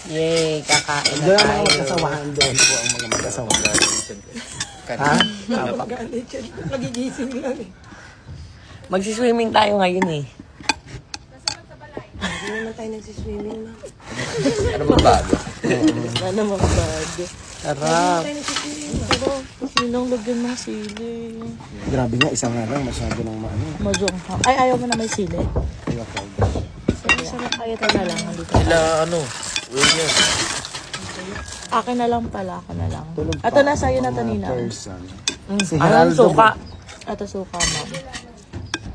Yay, kakain na Doon ang mga tayo. magkasawahan doon po ang mga magkasawahan. Ha? Nagigising lang eh. Magsiswimming tayo ngayon eh. Hindi naman tayo nagsiswimming na. Ano magbago? Sana magbad. Sarap. Tayo nagsiswimming na. Pero, sinong lagyan ng sili. Grabe nga, isa nga lang, masyado ng maano. Majongha. Ay, ayaw mo na may sili. Kaya ko. Sana kaya tayo na lang. Dito. Sila ano? William. Akin na lang pala. Ako na lang. Tulog Ato pa na sa'yo na ang mga tanina. person. Si Anong Geraldo. suka? Ato suka, ma'am.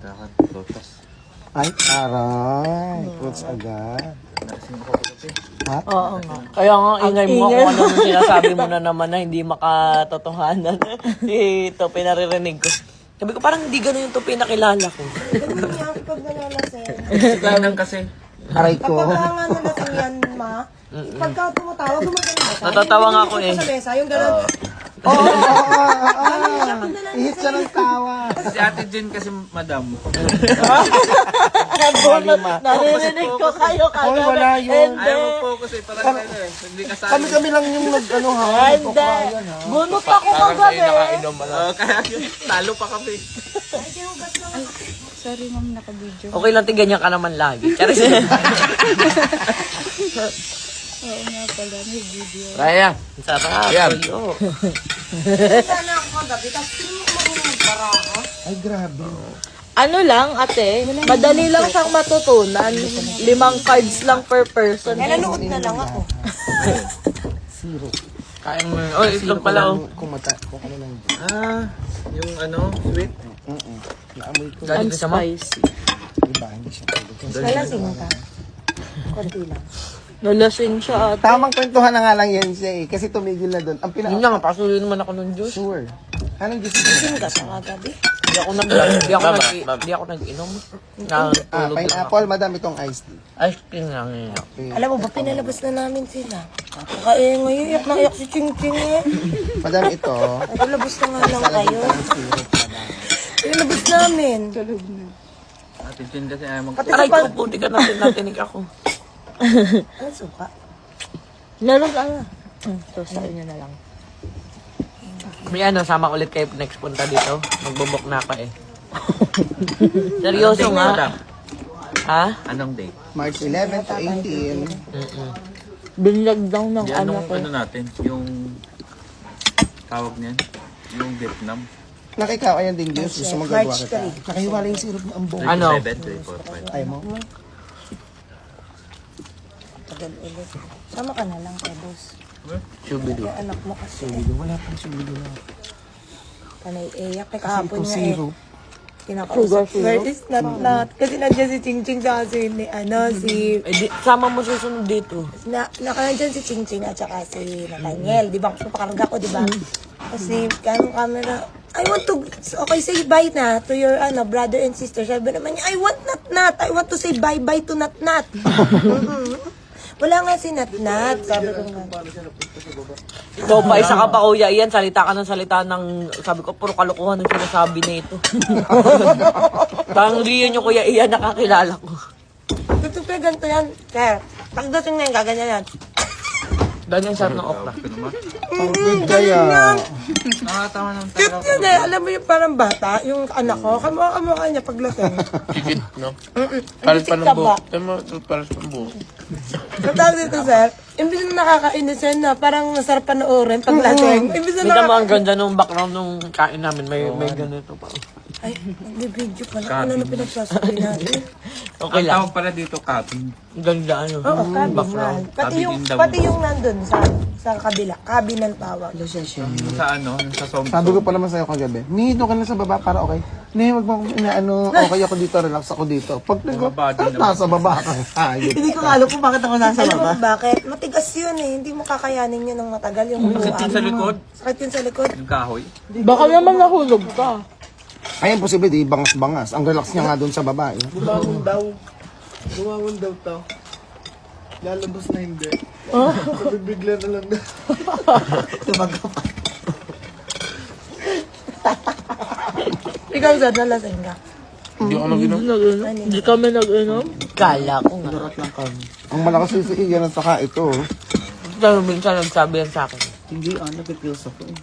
Takan, lotas. Ay, aray. Puts agad. Ha? Oo nga. Kaya nga, ingay mo ingay. kung ano yung sinasabi mo na naman na hindi makatotohanan. Ito, pinaririnig ko. Sabi ko, parang hindi gano'n yung Tope na kilala ko. Ganun niya kapag nalalasing. Lanang kasi. Aray ko. Kapag nga nalasing yan, ma, pagka tumatawag, gumagano ba siya? Natatawa nga ako Yung eh. sa mesa, yung gano'n. Oo. Ihit siya ng tawa. Si Ate Jen kasi, madam. Narinig ko kayo Ay, wala yun. Hindi. Ayaw mag-focus eh. Parang ano eh. Hindi kasali. Kami lang yung nag-ano ha. Hindi. Bunot ako kagabi. Kaya talo pa kami. Sorry, ma'am, naka-video. Okay lang, ganyan ka naman lagi. Charis. Oo nga pala, may video. Raya. Sarap. Ayan. Tuyo. Sana ako kagabi, tapos sino marunong magbara ako? Ay, grabe. Ano lang, ate, madali lang siyang matutunan. 5 cards lang per person. Kaya nanood na lang ako. Zero. Kain mo. Oh, itlog pala oh. Kung ano lang. Yung ano, sweet. Naamoy ko. Galing And ka sa ma? spicy. Diba, hindi siya pwede. Nalasing ka. Konti lang. Nalasing siya, ate. Tamang kwentuhan na nga lang yan siya eh. Kasi tumigil na doon. Ang Yun na nga, pasuloy naman ako ng juice. Sure. Anong gusto Lasing ka sa kagabi. Hindi ako nag-inom. Natulog din ako. pineapple, madam, itong iced tea. Ice cream lang yun. Alam mo ba, pinalabas na namin sila. Kaya ngayon, iyak na iyak si Ching Ching eh. Madam, ito. Ay, palabas na nga lang kayo. Ang syrup, madam. Pinalabas namin. Ate Jen kasi ayaw mag- Pati Aray sa ko, puti ka natin natinig ako. Ano suka? Meron ka na. So, sa inyo na lang. May ano, sama ulit kayo next punta dito. Magbubok na ako eh. Seryoso Anong date, nga. madam? Ha? Anong date? March 11 to 18. Binlag daw ng Di, anak anong ko. ano natin? Yung tawag niyan? Yung Vietnam. Nakikaw, ayan din Diyos. Gusto magagawa March kita. 3. Nakahiwala yung syrup ng ambong. Ano? 3, 4, 5. Ayaw mo? Tagal ulit. Sama ka na lang, Pedros. Shubidu. Yung anak mo kasi. Wala pang sumido na. Panay iyak. Kaya Kasi kahapon itong nga eh. syrup. Kinakausap. Where is not. Kasi nandiyan si Ching Ching sa si ni si Eh, sama mo susunod dito. nakanandyan si Ching Ching at saka si Nathaniel. Di ba? Papakarga ko, di ba? Kasi camera. I want to, okay, say bye na to your brother and sister. Sabi naman niya, I want Nat. I want to say bye-bye to Nat. Wala nga si Nat. Sabi ko nga. Ikaw pa, isa ka pa kuya. Iyan, salita ka ng salita ng, sabi ko, puro kalokohan ng sinasabi na ito. Parang riyan yung kuya Iyan, nakakilala ko. Ito pa ganito yan. Sir, pagdating na yun, gaganyan yan. Ganyan sarap ng okra. Ang good kaya. Nakakatawa ng Cute yun eh. Alam mo yung parang bata, yung anak ko, kamukha niya paglasing. Kikid, no? Paras pa ng buhok. Paras pa ng buhok. Ang tawag dito, sir, imbis na nakakainis yan na parang nasarap panoorin paglasing. Imbis na Hindi naman ang ganda nung background nung kain namin. May ganito pa. Ay, nag-video pala. Ano na pinagsasabi natin? Okay Ang lang. tawag pala dito, cabin. Ganda ano. Oo, cabin man. Pati yung nandun sa kabila. Cabin ang tawag. Sa ano, yung sa som. Sabi ko pa naman sa'yo kagabi, Ni, doon ka na sa baba para okay. Ni, wag mo akong inaano, okay ako dito, relax ako dito. Pag nasa baba ka, hayop. Hindi ko alam kung bakit ako nasa baba. Alam mo bakit? Matigas yun eh. Hindi mo kakayanin yun ng matagal yung Sakit buwan. sa likod. Sakit yun sa likod. Yung kahoy. Baka naman nahulog ka. Ay, imposible, di, bangas-bangas. Ang relax niya nga doon sa baba, eh. Bumangon daw to. Lalabas na hindi. Sabi bigla na lang na. Ikaw, sir, nalasing ka. Hindi ako nag-inom. Hindi kami nag-inom. Kala ko nga. Ang malakas yung iyan at saka ito, oh. Dahil minsan nagsabi yan sa akin. Hindi, nagpipills ako eh.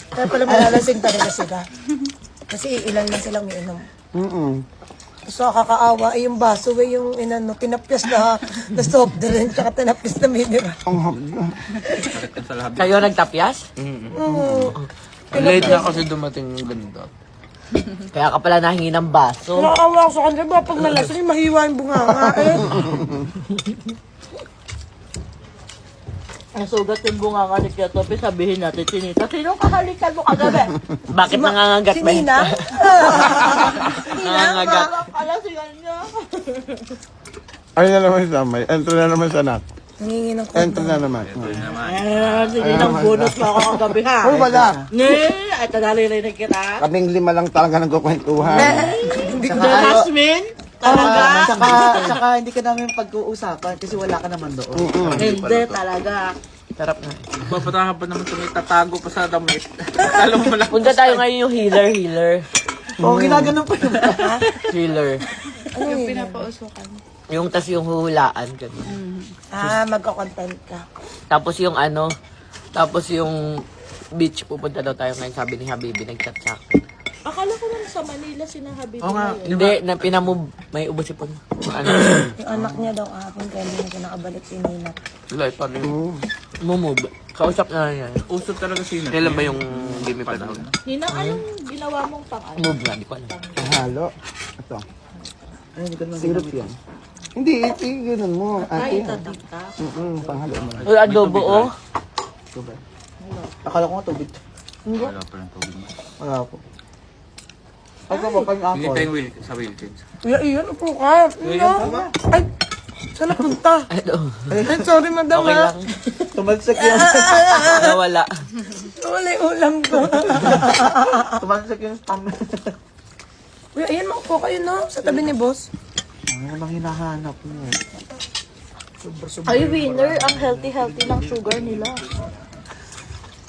Kaya pala malalasing talaga sila. Kasi ilan lang silang miinom. So, kakaawa ay yung baso, yung tinapyas na soft drink, tsaka tinapyas na mineral. Sakit ka sa labi. Kayo nagtapyas? Late na kasi dumating yung ganito. Kaya ka pala nahingi ng baso. Nakaawa ko sa kanila, ba pag nalasing, mahiwa yung bunganga eh. Ang sugat yung bunga nga ni Kyotopi, sabihin natin, Chinita, sinong kahalikan mo kagabi? Bakit nangangagat Si ba? Nina? Nangangagat. Pala siya niya. Ay na naman sa may. Enter na naman sa anak. Nangingi ng Enter kondo. na naman. Sige ng bonus mo ako kagabi ha. Ay, wala. Ne, ay tagalirinig kita. Kaming lima lang talaga nagkukwentuhan. Hindi ko The Hasmin, talaga. Tsaka hindi ka namin pag-uusapan kasi wala ka naman doon. Hindi talaga. Sarap na. Papatahan pa naman ito, tatago pa sa damit. Alam mo lang. Punta tayo ngayon yung healer. Oo, ginaganon pa naman. Healer. Ano yun? Yung tas yung huhulaan. Ganun. Magkakontent ka. Tapos yung beach, pupunta daw tayo ngayon, sabi ni Habibi, nag-chat sa akin. Akala ko naman sa Manila sinahabi Oo nga, Hindi, na pinamove, may ubo si Pon. Ano? Yung anak niya daw kahapon, kaya hindi na siya nakabalik si Nina. Like, paano yung mumove? Kausap na yan. usap talaga sino. Kailan ba yung game pa daw? Ninang, anong ginawa mong pang-ano? Move nga, di ko alam. Halo. Ito. Syrup yan. Hindi, ito yung ganun mo. Ay, Ate. tadita. Panghalo mo. Uy, adobo, oh. Akala ko nga tubig. Wala pa ng tubig mo. Wala po. Ako ba pang Hindi apple? tayong sa Wilkins. Kuya, iyan, upo ka. Ay, saan napunta? Ay, sorry, madam, Okay ha? lang. Tumalsik yung... Nawala. Wala yung ulam ko. Tumalsik yung spam. Kuya, iyan, maupo kayo, no? Sa tabi ni boss. Ano namang hinahanap mo? Ay, winner, ang healthy-healthy ng sugar nila.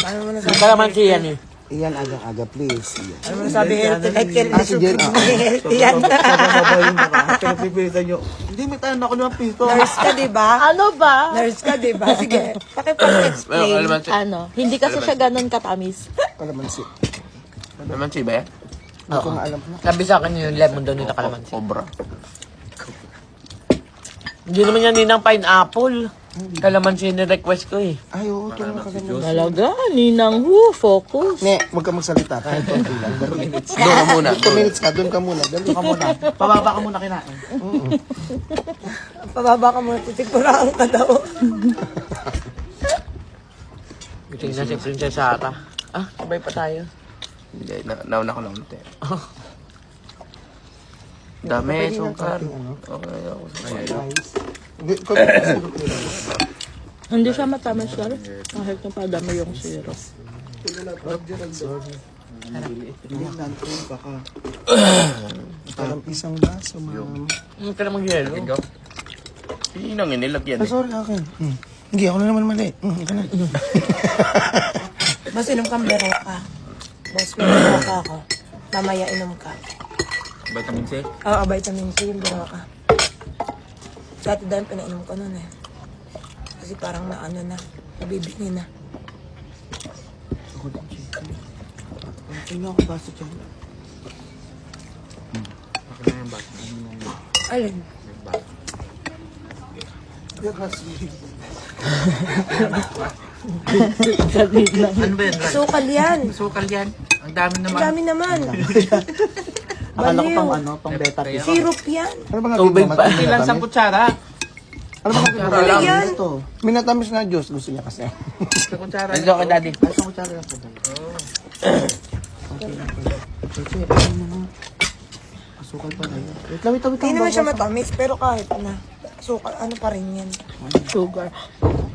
Ano mo Yung nasabi? kalamansi yan eh. Iyan, aga-aga, please. Iyan. Ano mo nasabi? Healthy, like, Si Jen, healthy yan. Sabay mo ka. Pinagpipilitan nyo. Hindi, may tayo na ako ng piso. Nurse ka, di ba? Ano ba? Nurse ka, di ba? Sige, pakipag-explain. Ano? Hindi kasi siya ganun katamis. Kalamansi. Kalamansi ba yan? Hindi ko nga alam na. Sabi sa akin yung lemon daw nito kalamansi. Cobra. Hindi naman yan ninang pineapple. Kalamansi ni-request ko eh. Ay, oo, ito nga kalamansi. Talaga, Ninang, focus. Ne, huwag ka magsalita. Kahit konti lang. Doon ka muna. 2 minutes ka, doon ka muna. Doon ka muna. Pababa ka muna kinain. Pababa ka muna, titiguraan ka daw. Tingnan si Princess Sarah. Ah, sabay pa tayo. Hindi, nauna ko lang unti. Dami, sukar. Okay, ako sa Hindi, konti ka syrup nila. Hindi siya matamis, sir. Kahit na padami yung syrup. Hindi, nantoy baka. Parang isang baso, ma'am. Hindi ka na mag-yelo. Hindi nang inilagyan Ah, sorry, akin. Hindi, ako na naman mali. Ika na. Boss, inom kang beroka. Boss, may beroka ako. Mamaya inom ka. Vitamin C. Oo, vitamin C yung beroka. Dati dahil pinainom ko nun eh. Kasi parang naano na, nabibigni na. Hindi ako baso dyan. Okay na yung bata. Alin? Ano ba yan? Sukal yan. Sukal yan. Ang dami Ang naman. dami naman. Akala ko Baliw. pang ano, pang beta fish. Syrup yan. Ano ba nga Tubig pa. Ilan sa kutsara? Ano ba nga Tubig yan. Ito. Minatamis na Diyos. Gusto niya kasi. Sa kutsara. Nandito ka, daddy. Ay, sa kutsara lang po. Okay, ano mga. Asukal pa na yun. Wait lang, wait lang. Hindi naman siya matamis, pero kahit na. Sukal, ano pa rin yan. Sugar.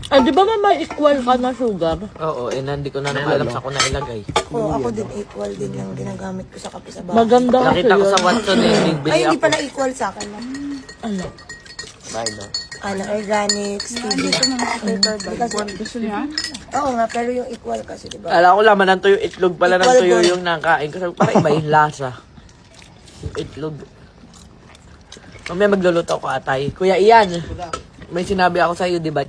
Ah, di ba may equal ka na sugar? Oo, eh, hindi ko na naman alam sa ko na ilagay. Ako din equal din yung ginagamit ko sa kape sa bahay. Maganda kasi Nakita ko yun. sa Watson eh, nagbili Ay, hindi ako. pala equal sa akin. Ano? Bye, no? Ano, organic, stevia. Gusto niya? Oo nga, pero yung equal kasi, di ba? Alam ko laman ng tuyo, itlog pala ng Equal tuyo gold. yung nakain ko. Sabi ko, parang iba yung lasa. Yung itlog. Mamaya magluluto ako atay. Kuya Ian, may sinabi ako sa'yo, di ba?